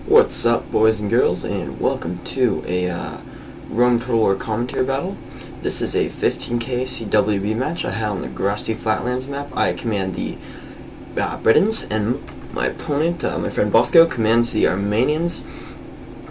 What's up, boys and girls, and welcome to a Rome Total War commentary battle. This is a 15k CWB match I had on the Grassy Flatlands map. I command the Britons, and my opponent, my friend Bosco, commands the Armenians.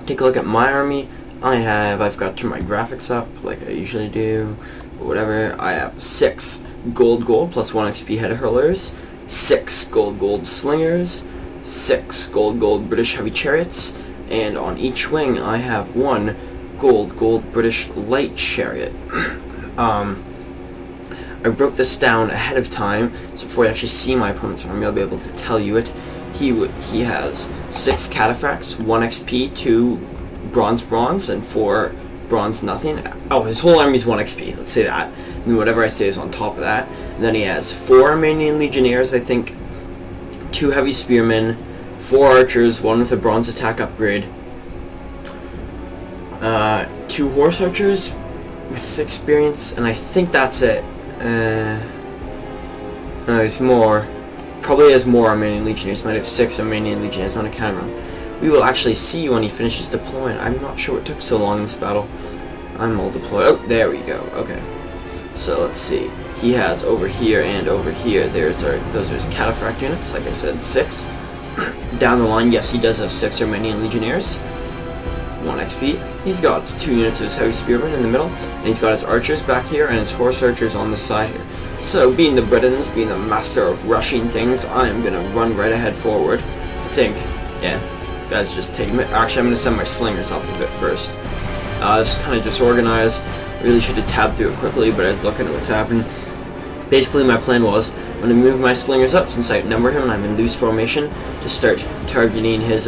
Take a look at my army. I've got to turn my graphics up like I usually do, but whatever. I have 6 gold plus 1 XP head hurlers, 6 gold slingers, 6 gold British heavy chariots, and on each wing I have 1 gold British light chariot. I wrote this down ahead of time, so before you actually see my opponent's army, I'll be able to tell you it. He has 6 cataphracts, 1 XP, 2 bronze, and 4 bronze nothing. Oh, his whole army's 1 XP, let's say that. And whatever I say is on top of that. And then he has 4 Armenian legionnaires, I think, 2 heavy spearmen, 4 archers, 1 with a bronze attack upgrade, 2 horse archers with experience, and I think that's it. No, there's more. Probably has more Armenian legionnaires. Might have 6 Armenian legionnaires on a camera. We will actually see when he finishes deploying. I'm not sure it took so long in this battle. I'm all deployed. Oh, there we go. Okay. So let's see. He has over here and over here. Those are his cataphract units. Like I said, 6. Down the line, yes, he does have 6 Armenian legionnaires. 1 XP. He's got 2 units of his heavy spearmen in the middle, and he's got his archers back here and his horse archers on the side here. So, being the Britons, being the master of rushing things, I am gonna run right ahead forward. I think, yeah. Guys, just take a minute. Actually, I'm gonna send my slingers up a bit first. It's kind of disorganized. Really should have tabbed through it quickly, but I was looking at what's happening. Basically, my plan was, I'm going to move my slingers up since I outnumber him and I'm in loose formation to start targeting his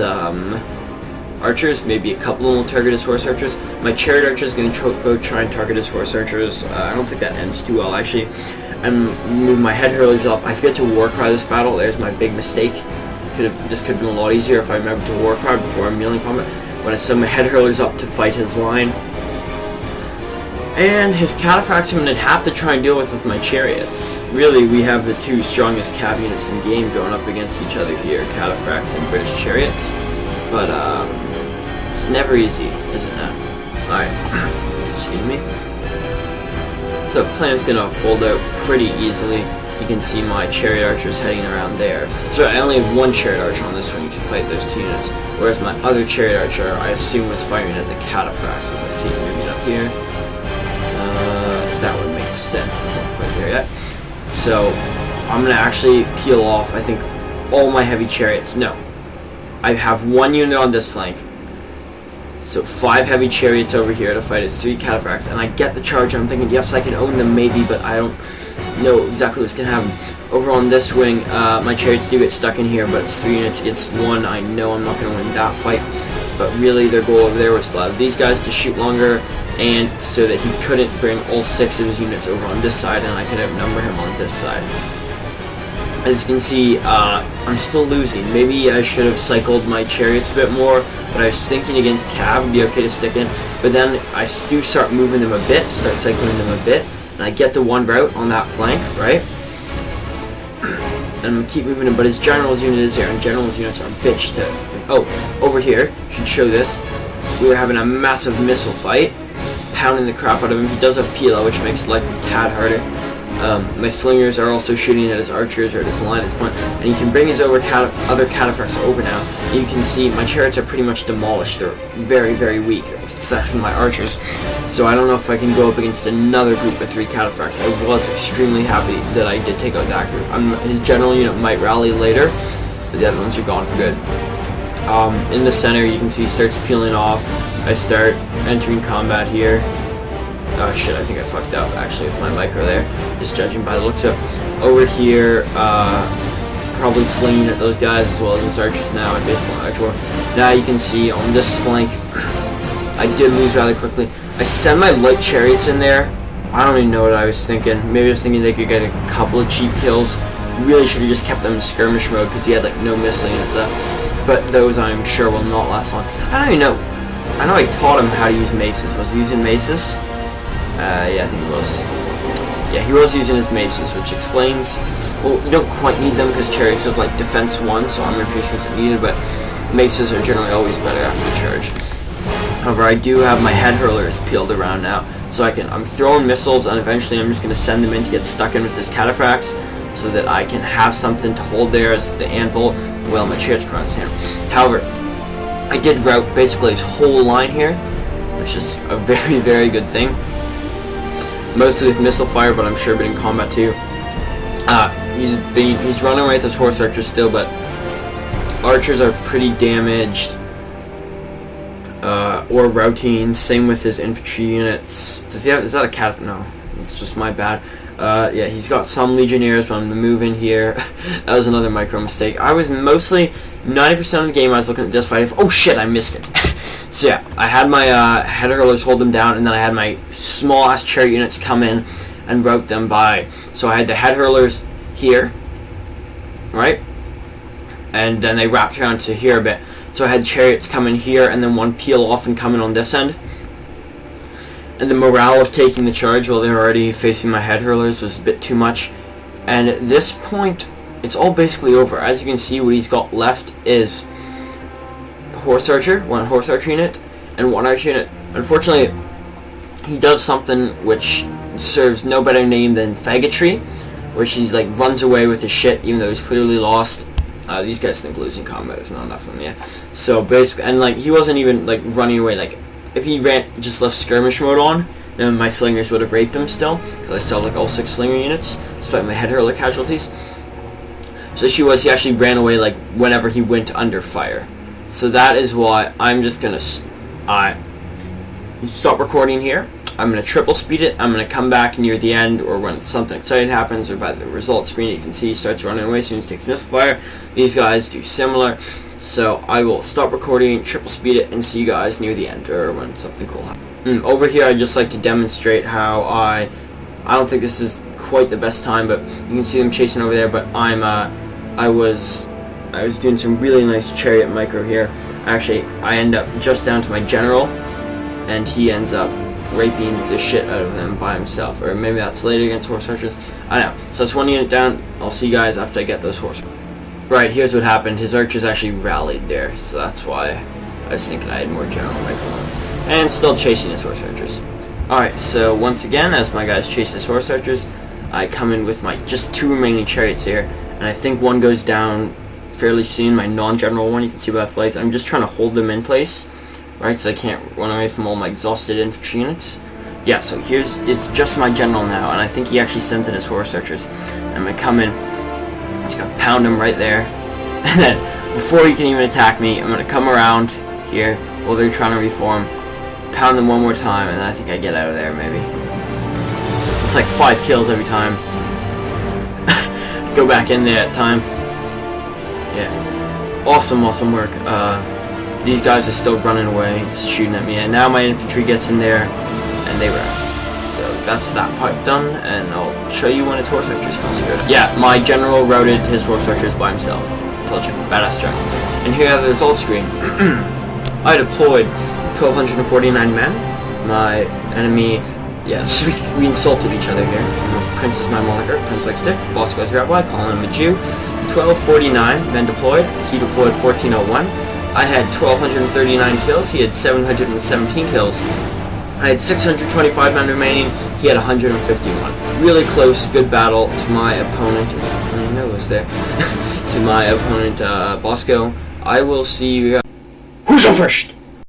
archers. Maybe a couple of them will target his horse archers. My chariot archer is going to go try and target his horse archers. I don't think that ends too well, actually. And move my head hurlers up. I forget to war cry this battle. There's my big mistake. This could have been a lot easier if I remembered to war cry before I'm melee combat. When I send my head hurlers up to fight his line. And his cataphracts I'm going to have to try and deal with my chariots. Really, we have the 2 strongest cav units in game going up against each other here, cataphracts and British chariots. But, it's never easy, is it not? Alright, excuse me. So, plan's going to fold out pretty easily. You can see my chariot archers heading around there. So I only have 1 chariot archer on this wing to fight those 2 units, whereas my other chariot archer, I assume, was firing at the cataphracts, as I see him moving up here. That would make sense. It's not quite there yet. So I'm gonna actually peel off, I think, all my heavy chariots. No, I have 1 unit on this flank, so 5 heavy chariots over here to fight his 3 cataphracts, and I get the charge. I'm thinking, yes, I can own them maybe, but I don't know exactly what's gonna happen. Over on this wing, my chariots do get stuck in here, but it's 3 units against 1. I know I'm not gonna win that fight, but really their goal over there was to allow these guys to shoot longer, and so that he couldn't bring all 6 of his units over on this side, and I could outnumber him on this side. As you can see, I'm still losing. Maybe I should have cycled my chariots a bit more, but I was thinking against cav would be okay to stick in, but then I do start moving them a bit, start cycling them a bit, and I get the 1 route on that flank, right? And I'm gonna keep moving him, but his general's unit is there, and general's units are bitch to... Oh, over here, should show this. We were having a massive missile fight, pounding the crap out of him. He does have Pila, which makes life a tad harder. My slingers are also shooting at his archers or at his line at this point, and you can bring his other cataphracts over now. And you can see my chariots are pretty much demolished. They're very weak, except for my archers. So I don't know if I can go up against another group of 3 cataphracts. I was extremely happy that I did take out that group. His general unit might rally later, but the other ones are gone for good. In the center, you can see he starts peeling off. I start entering combat here. Oh shit, I think I fucked up actually with my micro there, just judging by the looks of it. Over here, probably slinging at those guys as well as his archers now and baseball archer. Now you can see on this flank, I did lose rather quickly. I sent my light chariots in there. I don't even know what I was thinking. Maybe I was thinking they could get a couple of cheap kills. Really should have just kept them in skirmish mode because he had like no missile units left. But those I'm sure will not last long. I don't even know. I know I taught him how to use maces. Was he using maces? Yeah, I think he was. Yeah, he was using his maces, which explains Well, you don't quite need them because chariots have like defense 1, so armor piercing isn't needed, but maces are generally always better after the charge. However, I do have my head hurlers peeled around now, so I'm throwing missiles, and eventually I'm just going to send them in to get stuck in with this Cataphracts, so that I can have something to hold there as the anvil while my chariots crowns him. However, I did route basically his whole line here, which is a very, very good thing. Mostly with missile fire, but I'm sure in combat too. He's running away with his horse archers still, but archers are pretty damaged. Or routing. Same with his infantry units. Does he have? Is that a cat? No, it's just my bad. Yeah, he's got some legionnaires, but I'm gonna move in here. That was another micro mistake. I was mostly 90% of the game I was looking at this fight. Oh shit, I missed it. So yeah, I had my head hurlers hold them down, and then I had my small ass chariot units come in and route them by. So I had the head hurlers here, right, and then they wrapped around to here a bit. So I had chariots come in here, and then one peel off and come in on this end. And the morale of taking the charge while they're already facing my head hurlers was a bit too much. And at this point, it's all basically over. As you can see, what he's got left is horse archer, one horse archer unit, and one archer unit. Unfortunately, he does something which serves no better name than faggotry, where she's like runs away with his shit even though he's clearly lost. These guys think losing combat is not enough for them, yeah. So basically, and like he wasn't even like running away. Like if he just left skirmish mode on, then my slingers would have raped him still, because I still have like all 6 slinger units, despite my head hurler casualties. So he actually ran away like whenever he went under fire. So that is why I'm just gonna stop recording here. I'm going to triple speed it. I'm going to come back near the end, or when something exciting happens, or by the results screen you can see he starts running away as soon as he takes missile fire. These guys do similar. So I will stop recording, triple speed it, and see you guys near the end, or when something cool happens. Over here I'd just like to demonstrate how I don't think this is quite the best time, but you can see them chasing over there, but I was doing some really nice chariot micro here. Actually, I end up just down to my general, and he ends up raping the shit out of them by himself. Or maybe that's later against horse archers. I don't know. So that's one unit down. I'll see you guys after I get those horse. Right, here's what happened. His archers actually rallied there, so that's why I was thinking I had more general micro ones. And still chasing his horse archers. Alright, so once again, as my guys chase his horse archers, I come in with my just 2 remaining chariots here, and I think one goes down fairly soon, my non-general one. You can see by the flags. I'm just trying to hold them in place, right, so I can't run away from all my exhausted infantry units. Yeah, so it's just my general now, and I think he actually sends in his horse archers. I'm going to come in, just going to pound him right there, and then before he can even attack me, I'm going to come around here while they're trying to reform, pound them one more time, and then I think I get out of there, maybe. It's like 5 kills every time. Go back in there at time. Yeah. Awesome work. These guys are still running away, shooting at me, and now my infantry gets in there, and they rest. So that's that part done, and I'll show you when his horse archers finally go down. Yeah, my general routed his horse archers by himself. Told you, badass job. And here are the results screen. I deployed 1,249 men. My enemy, yes, we insulted each other here. Prince is my moniker, Prince likes dick. Bosco is rabbi, calling him a Jew. 1,249 men deployed. He deployed 1,401. I had 1,239 kills, he had 717 kills. I had 625 men remaining, he had 151. Really close, good battle to my opponent, my nose there, to my opponent, Bosco. I will see you guys. Who's up first?